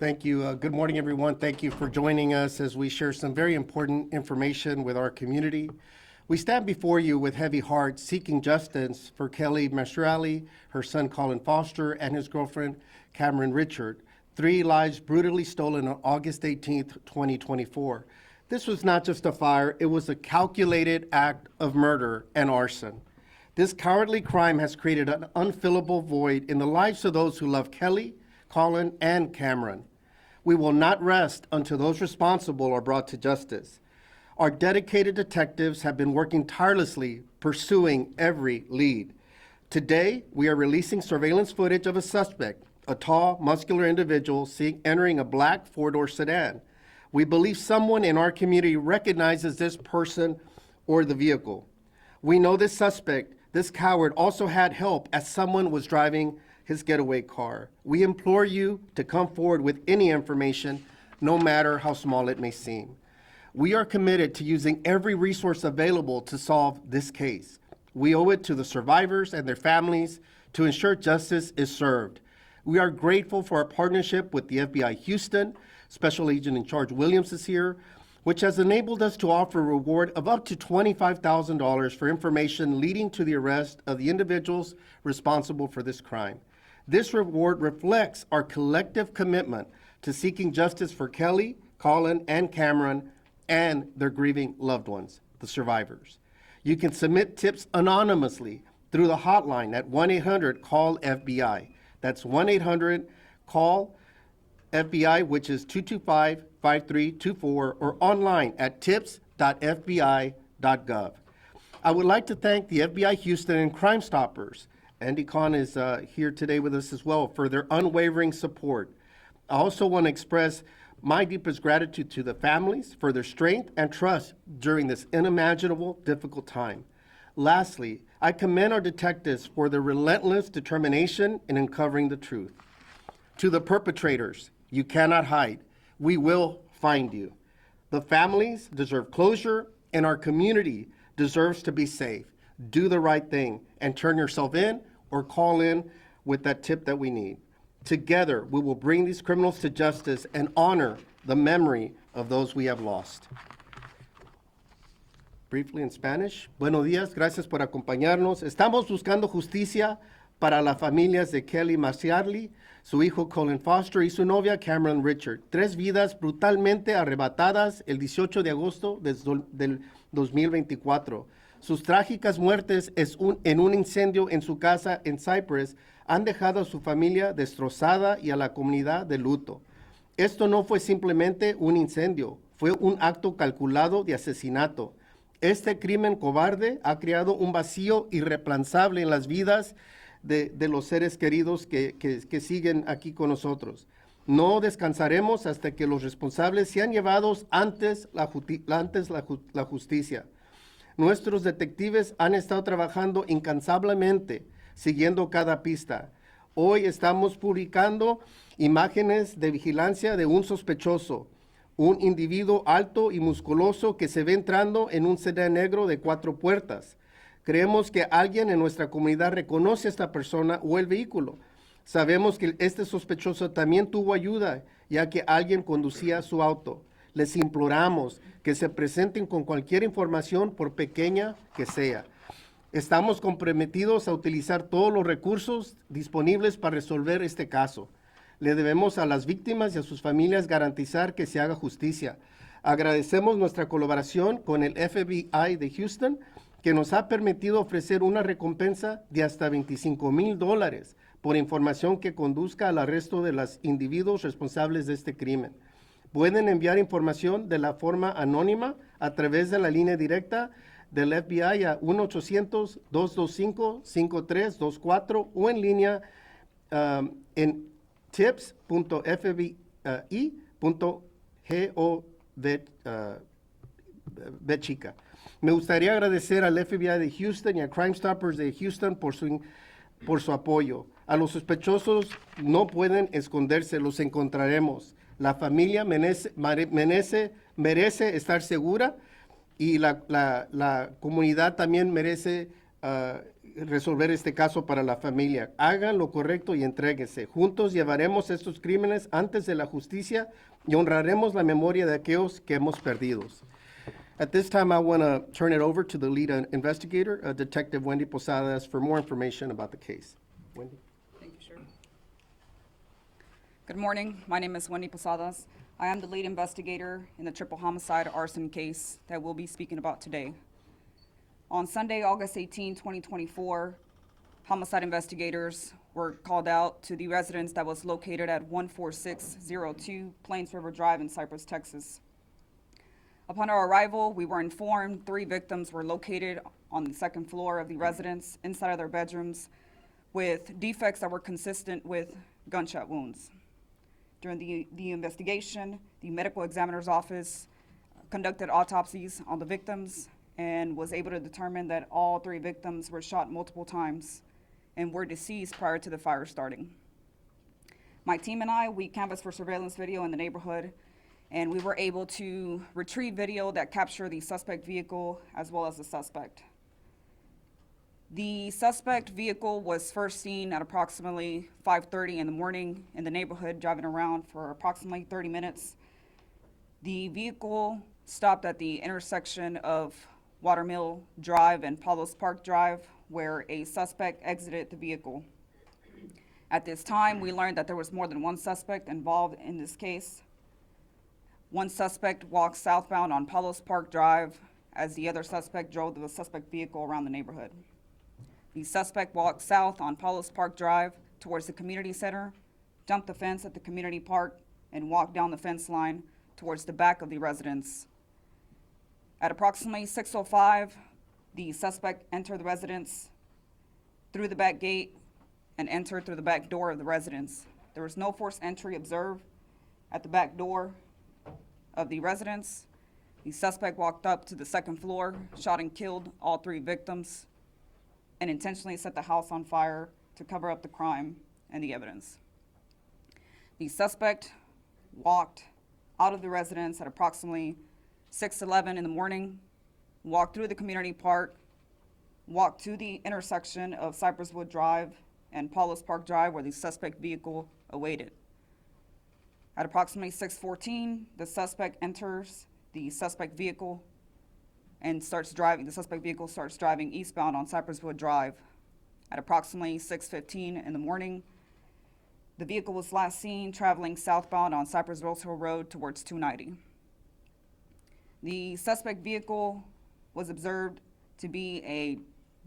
Thank you. Good morning, everyone. Thank you for joining us as we share some very important information with our community. We stand before you with heavy hearts, seeking justice for Kelly Mastrelli, her son Colin Foster, and his girlfriend Cameron Richard. 3 lives brutally stolen on August 18th, 2024. This was not just a fire, it was a calculated act of murder and arson. This cowardly crime has created an unfillable void in the lives of those who love Kelly, Colin, and Cameron. We will not rest until those responsible are brought to justice. Our dedicated detectives have been working tirelessly, pursuing every lead. Today, we are releasing surveillance footage of a suspect, a tall, muscular individual entering a black 4-door sedan. We believe someone in our community recognizes this person or the vehicle. We know this suspect, this coward, also had help as someone was driving his getaway car. We implore you to come forward with any information, no matter how small it may seem. We are committed to using every resource available to solve this case. We owe it to the survivors and their families to ensure justice is served. We are grateful for our partnership with the FBI Houston. Special Agent in Charge Williams is here, which has enabled us to offer a reward of up to $25,000 for information leading to the arrest of the individuals responsible for this crime. This reward reflects our collective commitment to seeking justice for Kelly, Colin, and Cameron, and their grieving loved ones, the survivors. You can submit tips anonymously through the hotline at 1-800-CALL-FBI. That's 1-800-CALL-FBI, which is 225-5324, or online at tips.fbi.gov. I would like to thank the FBI Houston and Crime Stoppers. Andy Kahn is here today with us as well for their unwavering support. I also want to express my deepest gratitude to the families for their strength and trust during this unimaginable, difficult time. Lastly, I commend our detectives for their relentless determination in uncovering the truth. To the perpetrators, you cannot hide. We will find you. The families deserve closure, and our community deserves to be safe. Do the right thing and turn yourself in or call in with that tip that we need. Together, we will bring these criminals to justice and honor the memory of those we have lost. Briefly in Spanish. Buenos días, gracias por acompañarnos. Estamos buscando justicia para las familias de Kelly Mastrelli, su hijo Colin Foster y su novia Cameron Richard. 3 vidas brutalmente arrebatadas el 18 de agosto del 2024. Sus trágicas muertes en un incendio en su casa en Cypress han dejado a su familia destrozada y a la comunidad de luto. Esto no fue simplemente un incendio, fue un acto calculado de asesinato. Este crimen cobarde ha creado un vacío irreemplazable en las vidas de los seres queridos que siguen aquí con nosotros. No descansaremos hasta que los responsables sean llevados antes la justicia. Nuestros detectives han estado trabajando incansablemente, siguiendo cada pista. Hoy estamos publicando imágenes de vigilancia de un sospechoso, un individuo alto y musculoso que se ve entrando en un sedán negro de 4 puertas. Creemos que alguien en nuestra comunidad reconoce a esta persona o el vehículo. Sabemos que este sospechoso también tuvo ayuda, ya que alguien conducía su auto. Les imploramos que se presenten con cualquier información, por pequeña que sea. Estamos comprometidos a utilizar todos los recursos disponibles para resolver este caso. Le debemos a las víctimas y a sus familias garantizar que se haga justicia. Agradecemos nuestra colaboración con el FBI de Houston, que nos ha permitido ofrecer una recompensa de hasta $25,000 por información que conduzca al arresto de los individuos responsables de este crimen. Pueden enviar información de la forma anónima a través de la línea directa del FBI a 1-800-225-5324 o en línea en tips.fbi.gov. Me gustaría agradecer al FBI de Houston y a Crime Stoppers de Houston por su apoyo. A los sospechosos no pueden esconderse, los encontraremos. La familia merece estar segura y la comunidad también merece resolver este caso para la familia. Hagan lo correcto y entréguense. Juntos llevaremos estos crímenes antes de la justicia y honraremos la memoria de aquellos que hemos perdido. At this time, I want to turn it over to the lead investigator, Detective Wendy Posadas, for more information about the case. Wendy. Thank you, Sheriff. Good morning. My name is Wendy Posadas. I am the lead investigator in the triple homicide arson case that we'll be speaking about today. On Sunday, August 18, 2024, homicide investigators were called out to the residence that was located at 14602 Plains River Drive in Cypress, Texas. Upon our arrival, we were informed 3 victims were located on the second floor of the residence inside of their bedrooms with defects that were consistent with gunshot wounds. During the investigation, the medical examiner's office conducted autopsies on the victims and was able to determine that all 3 victims were shot multiple times and were deceased prior to the fire starting. My team and I, we canvassed for surveillance video in the neighborhood, and we were able to retrieve video that captured the suspect vehicle as well as the suspect. The suspect vehicle was first seen at approximately 5:30 in the morning in the neighborhood, driving around for approximately 30 minutes. The vehicle stopped at the intersection of Watermill Drive and Palos Park Drive, where a suspect exited the vehicle. At this time, we learned that there was more than one suspect involved in this case. One suspect walked southbound on Palos Park Drive as the other suspect drove the suspect vehicle around the neighborhood. The suspect walked south on Palos Park Drive towards the community center, jumped the fence at the community park, and walked down the fence line towards the back of the residence. At approximately 6:05, the suspect entered the residence through the back gate and entered through the back door of the residence. There was no forced entry observed at the back door of the residence. The suspect walked up to the second floor, shot and killed all 3 victims, and intentionally set the house on fire to cover up the crime and the evidence. The suspect walked out of the residence at approximately 6:11 in the morning, walked through the community park, walked to the intersection of Cypress Wood Drive and Palos Park Drive where the suspect vehicle awaited. At approximately 6:14, the suspect enters the suspect vehicle and starts driving. The suspect vehicle starts driving eastbound on Cypress Wood Drive. At approximately 6:15 in the morning, the vehicle was last seen traveling southbound on Cypress Rose Hill Road towards 290. The suspect vehicle was observed to be a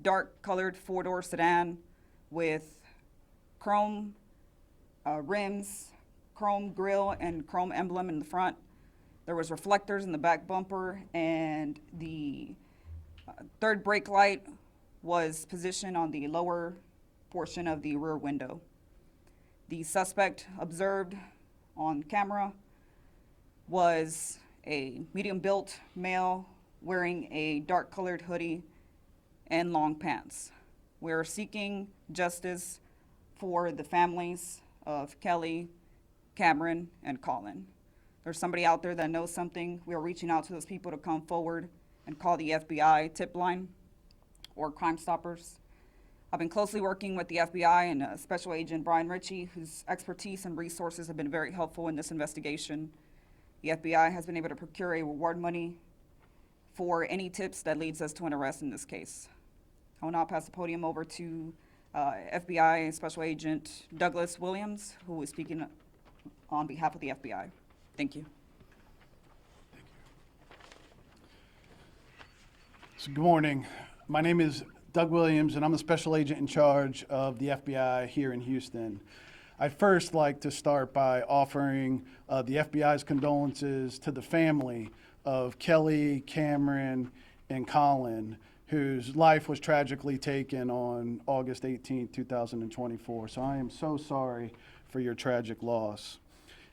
dark-colored 4-door sedan with chrome rims, chrome grille, and chrome emblem in the front. There was reflectors in the back bumper, and the third brake light was positioned on the lower portion of the rear window. The suspect observed on camera was a medium-built male wearing a dark-colored hoodie and long pants. We're seeking justice for the families of Kelly, Cameron, and Colin. There's somebody out there that knows something. We are reaching out to those people to come forward and call the FBI tip line or Crime Stoppers. I've been closely working with the FBI and Special Agent Brian Ritchie, whose expertise and resources have been very helpful in this investigation. The FBI has been able to procure a reward money for any tips that leads us to an arrest in this case. I will now pass the podium over to FBI Special Agent Douglas Williams, who is speaking on behalf of the FBI. Thank you. So good morning. My name is Doug Williams, and I'm the special agent in charge of the FBI here in Houston. I'd first like to start by offering the FBI's condolences to the family of Kelly, Cameron, and Colin, whose life was tragically taken on August 18, 2024. So I am so sorry for your tragic loss.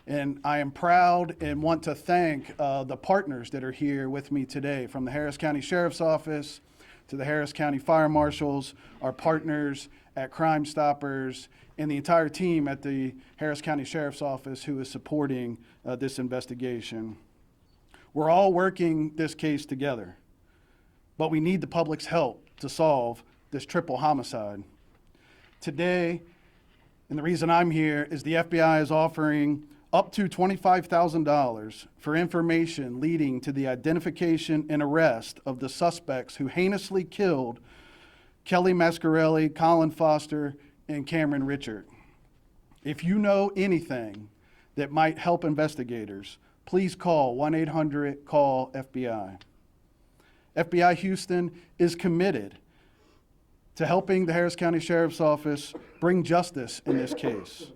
And I am proud and want to thank the partners that are here with me today, from the Harris County Sheriff's Office to the Harris County Fire Marshals, our partners at Crime Stoppers, and the entire team at the Harris County Sheriff's Office who is supporting this investigation. We're all working this case together, but we need the public's help to solve this triple homicide. Today, and the reason I'm here is the FBI is offering up to $25,000 for information leading to the identification and arrest of the suspects who heinously killed Kelly Mascarelli, Colin Foster, and Cameron Richard. If you know anything that might help investigators, please call 1-800-CALL-FBI. FBI Houston is committed to helping the Harris County Sheriff's Office bring justice in this case.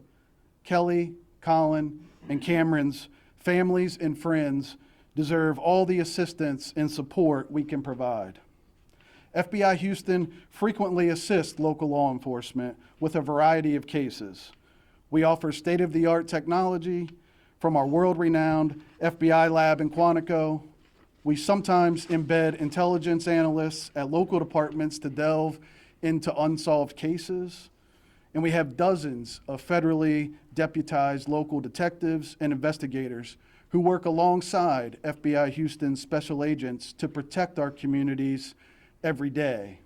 Kelly, Colin, and Cameron's families and friends deserve all the assistance and support we can provide. FBI Houston frequently assists local law enforcement with a variety of cases. We offer state-of-the-art technology from our world-renowned FBI lab in Quantico. We sometimes embed intelligence analysts at local departments to delve into unsolved cases. And we have dozens of federally deputized local detectives and investigators who work alongside FBI Houston special agents to protect our communities every day.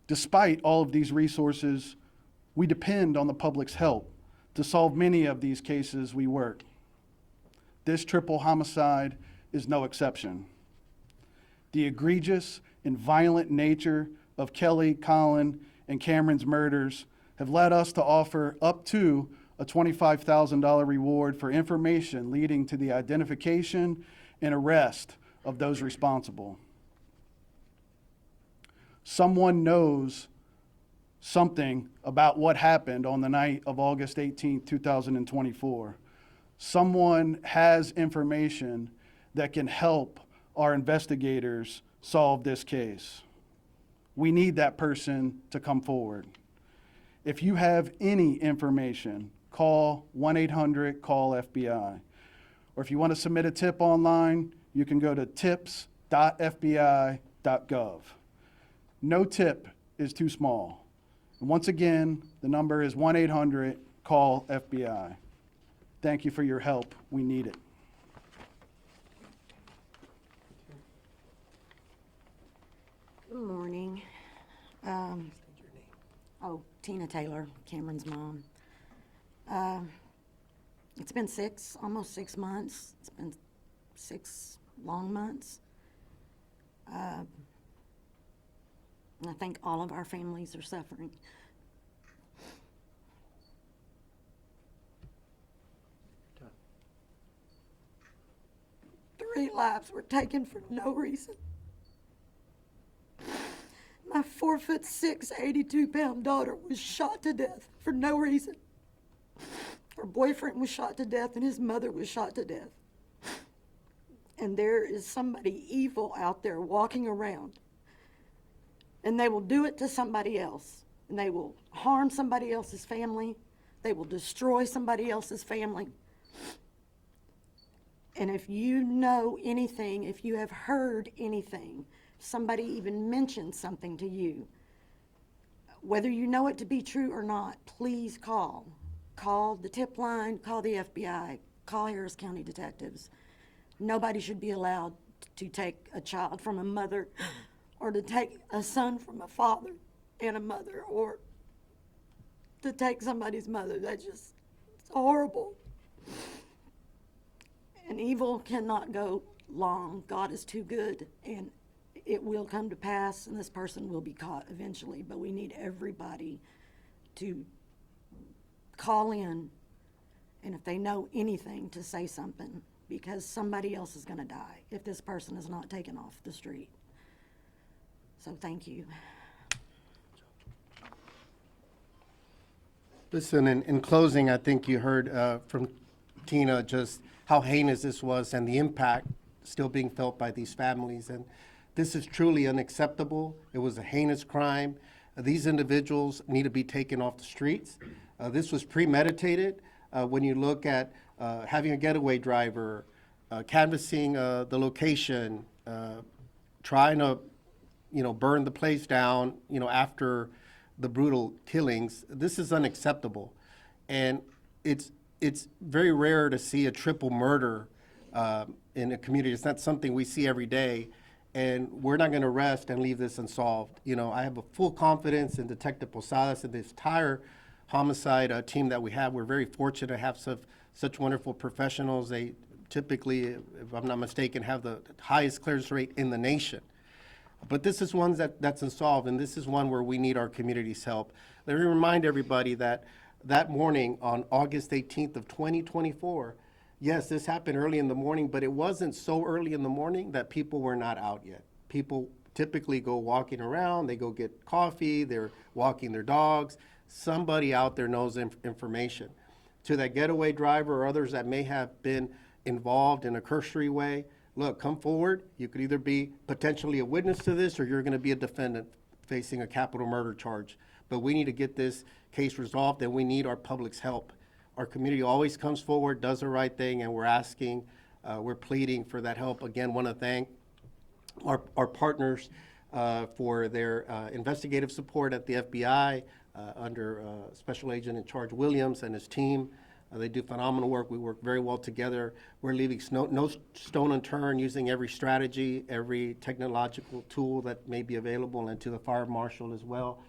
Despite all of these resources, we depend on the public's help to solve many of these cases we work. This triple homicide is no exception. The egregious and violent nature of Kelly, Colin, and Cameron's murders have led us to offer up to a $25,000 reward for information leading to the identification and arrest of those responsible. Someone knows something about what happened on the night of August 18, 2024. Someone has information that can help our investigators solve this case. We need that person to come forward. If you have any information, call 1-800-CALL-FBI. Or if you want to submit a tip online, you can go to tips.fbi.gov. No tip is too small. And once again, the number is 1-800-CALL-FBI. Thank you for your help. We need it. Good morning. Tina Taylor, Cameron's mom. It's been almost 6 months. It's been 6 long months. And I think all of our families are suffering. Three lives were taken for no reason. My 4'6", 82-pound daughter was shot to death for no reason. Her boyfriend was shot to death and his mother was shot to death. And there is somebody evil out there walking around. And they will do it to somebody else. And they will harm somebody else's family. They will destroy somebody else's family. And if you know anything, if you have heard anything, somebody even mentioned something to you, whether you know it to be true or not, please call. Call the tip line, call the FBI, call Harris County detectives. Nobody should be allowed to take a child from a mother or to take a son from a father and a mother, or to take somebody's mother. It's horrible. And evil cannot go long. God is too good, and it will come to pass, and this person will be caught eventually. But we need everybody to call in, and if they know anything, to say something, because somebody else is going to die if this person is not taken off the street. So thank you. Listen, in closing, I think you heard from Tina just how heinous this was and the impact still being felt by these families. And this is truly unacceptable. It was a heinous crime. These individuals need to be taken off the streets. This was premeditated. When you look at having a getaway driver, canvassing the location, trying to, burn the place down, after the brutal killings, this is unacceptable. And it's very rare to see a triple murder in a community. It's not something we see every day. and we're not going to rest and leave this unsolved. You know, I have a full confidence in Detective Posadas and this entire homicide team that we have. We're very fortunate to have such wonderful professionals. They typically, if I'm not mistaken, have the highest clearance rate in the nation. But this is one that's unsolved, and this is one where we need our community's help. Let me remind everybody that that morning on August 18th of 2024, yes, this happened early in the morning, but it wasn't so early in the morning that people were not out yet. People typically go walking around, they go get coffee, they're walking their dogs. Somebody out there knows information. To that getaway driver or others that may have been involved in a cursory way, look, come forward. You could either be potentially a witness to this or you're going to be a defendant facing a capital murder charge. But we need to get this case resolved, and we need our public's help. Our community always comes forward, does the right thing, and we're asking, we're pleading for that help. Again, want to thank our partners for their investigative support at the FBI under Special Agent in Charge Williams and his team. They do phenomenal work. We work very well together. We're leaving no stone unturned, using every strategy, every technological tool that may be available, and to the fire marshal as well.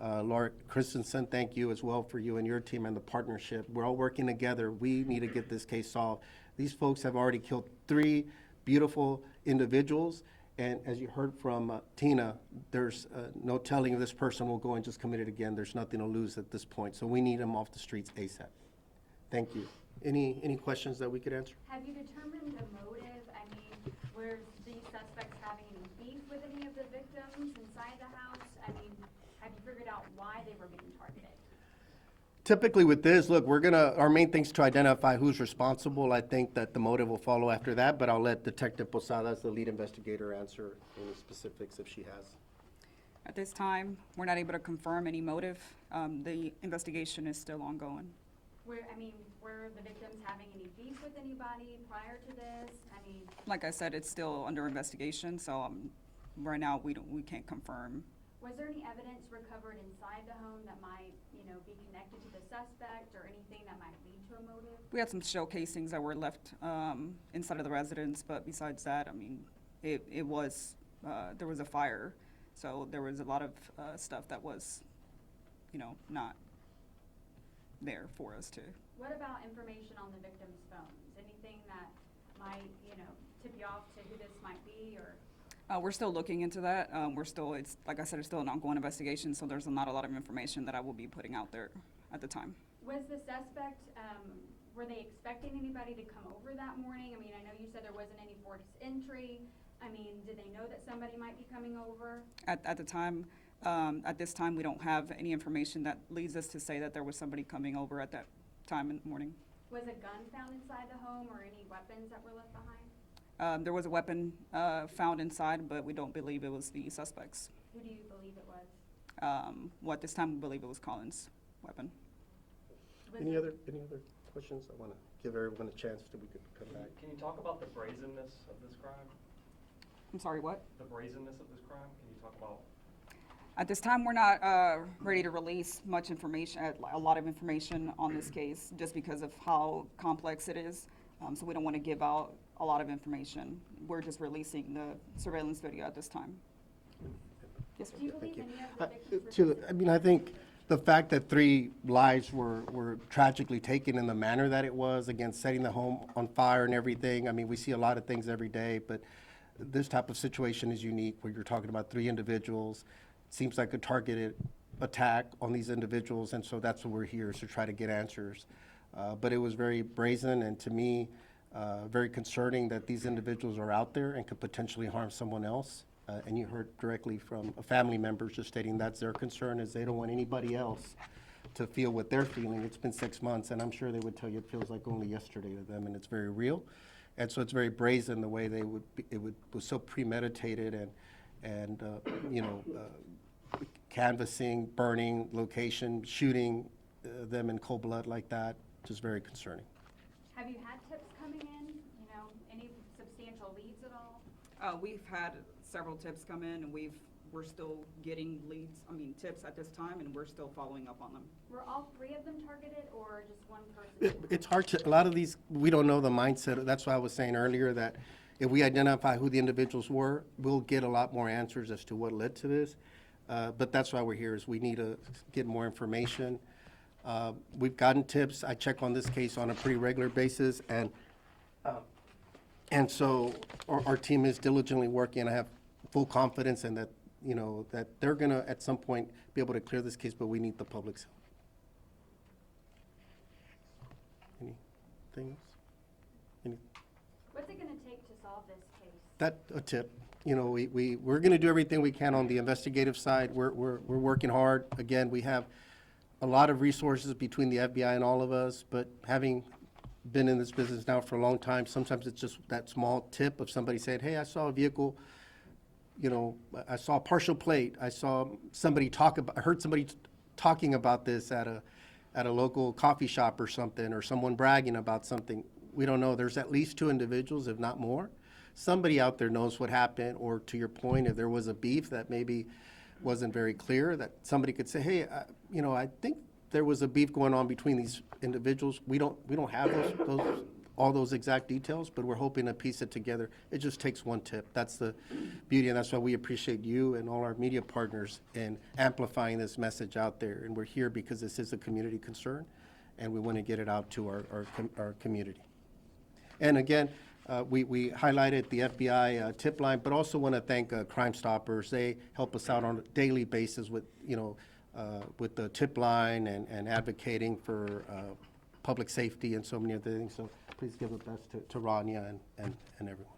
Laura Christensen, thank you as well for you and your team and the partnership. We're all working together. We need to get this case solved. These folks have already killed 3 beautiful individuals, and as you heard from Tina, there's no telling if this person will go and just commit it again. There's nothing to lose at this point, so we need them off the streets ASAP. Thank you. Any questions that we could answer? Have you determined the motive? I mean, were these suspects having any beef with any of the victims inside the house? I mean, have you figured out why they were being targeted? Typically with this, look, our main thing is to identify who's responsible. I think that the motive will follow after that, but I'll let Detective Posadas, the lead investigator, answer any specifics if she has. At this time, we're not able to confirm any motive. The investigation is still ongoing. Were the victims having any beef with anybody prior to this? I mean, Like I said, it's still under investigation, so right now we can't confirm. was there any evidence recovered inside the home that might, be connected to the suspect or anything that might lead to a motive? We had some shell casings that were left inside of the residence, but besides that, I mean, it was there was a fire, so there was a lot of stuff that was, not there for us to. What about information on the victims' phones? Anything that might, tip you off to who this might be, or? We're still looking into that. It's like I said, it's still an ongoing investigation, so there's not a lot of information that I will be putting out there at the time. Was the suspect, were they expecting anybody to come over that morning? I mean, I know you said there wasn't any forced entry. I mean, did they know that somebody might be coming over? At this time, we don't have any information that leads us to say that there was somebody coming over at that time in the morning. Was a gun found inside the home or any weapons that were left behind? There was a weapon found inside, but we don't believe it was the suspects. Who do you believe it was? At this time, we believe it was Colin's weapon. Any other questions? I want to give everyone a chance till we could come back. Can you talk about the brazenness of this crime? I'm sorry, what? The brazenness of this crime? Can you talk about? At this time, we're not ready to release much information, a lot of information on this case, just because of how complex it is. So we don't want to give out a lot of information. We're just releasing the surveillance video at this time. Yes, sir. Do you believe any of the victims were I think the fact that 3 lives were tragically taken in the manner that it was, again, setting the home on fire and everything. I mean, we see a lot of things every day, but this type of situation is unique where you're talking about 3 individuals. Seems like a targeted attack on these individuals, and so that's what we're here, is to try to get answers. But it was very brazen, and to me, very concerning that these individuals are out there and could potentially harm someone else. And you heard directly from a family member just stating that's their concern, is they don't want anybody else to feel what they're feeling. It's been 6 months, and I'm sure they would tell you it feels like only yesterday to them, and it's very real. And so it's very brazen the way it was so premeditated and canvassing, burning, location, shooting them in cold blood like that, just very concerning. Have you had tips coming in? Any substantial leads at all? We've had several tips come in, and we're still getting tips at this time, and we're still following up on them. Were all 3 of them targeted or just one person? It's hard to, a lot of these, we don't know the mindset. That's why I was saying earlier that if we identify who the individuals were, we'll get a lot more answers as to what led to this. But that's why we're here, is we need to get more information. We've gotten tips. I check on this case on a pretty regular basis, and so our team is diligently working. I have full confidence in that, you know, that they're gonna at some point be able to clear this case, but we need the public's help. Anything else? What's it gonna take to solve this case? That, a tip. You know, we're gonna do everything we can on the investigative side. We're working hard. Again, we have a lot of resources between the FBI and all of us, but having been in this business now for a long time, sometimes it's just that small tip of somebody saying, hey, I saw a vehicle, you know, I saw a partial plate. I saw somebody I heard somebody talking about this at a local coffee shop or something, or someone bragging about something. We don't know. There's at least 2 individuals, if not more. Somebody out there knows what happened, or to your point, if there was a beef that maybe wasn't very clear, that somebody could say, hey, you know, I think there was a beef going on between these individuals. We don't have all those exact details, but we're hoping to piece it together. It just takes one tip. That's the beauty, and that's why we appreciate you and all our media partners in amplifying this message out there. And we're here because this is a community concern, and we want to get it out to our community. And again, we highlighted the FBI tip line, but also want to thank Crime Stoppers. They help us out on a daily basis with, you know, with the tip line and advocating for public safety and so many other things. So please give a best to Rania and everyone.